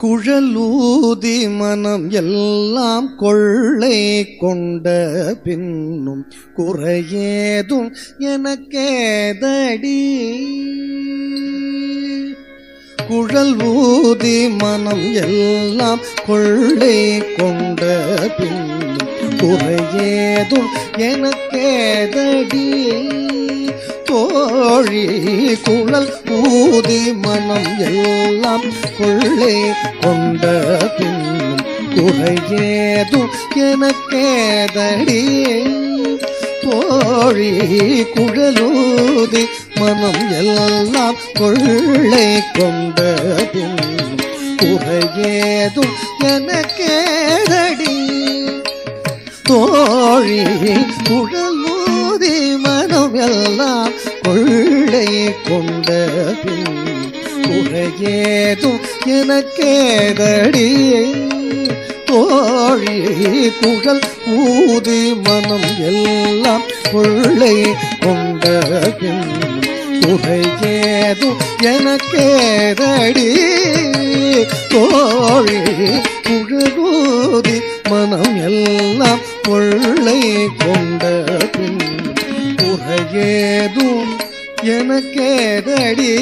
குழலூதி மனம் எல்லாம் கொள்ளை கொண்ட பின்னும் குறையேதும் எனக்கேதடி. குழல் ஊதி மனம் எல்லாம் கொள்ளை கொண்ட பின்னும் குறையேதும் எனக்கேதடி. தோழி குழல் ஊதி மனம் எல்லாம் கொள்ளை கொண்ட பின்னும் குறையேதும் எனக்கேதடி. தோழி குழலூதி மனம் எல்லாம் கொள்ளை கொண்ட பின்னும் குறையேதும் எனக்கேதடி. தோழி குழலூதி மனம் எல்லாம் கொள்ளை கொண்ட பின்னும் குறையேதும் எனக்கேதடி. தோழி குழல் ஊதி மனம் எல்லாம் கொள்ளை கொண்ட பின்னும் குறையேதும் எனக்கேதடி. தோழி குழலூதி மனம் எல்லாம் கொள்ளை கொண்ட பின்னும் குறையேதும் எனக்கேதடி.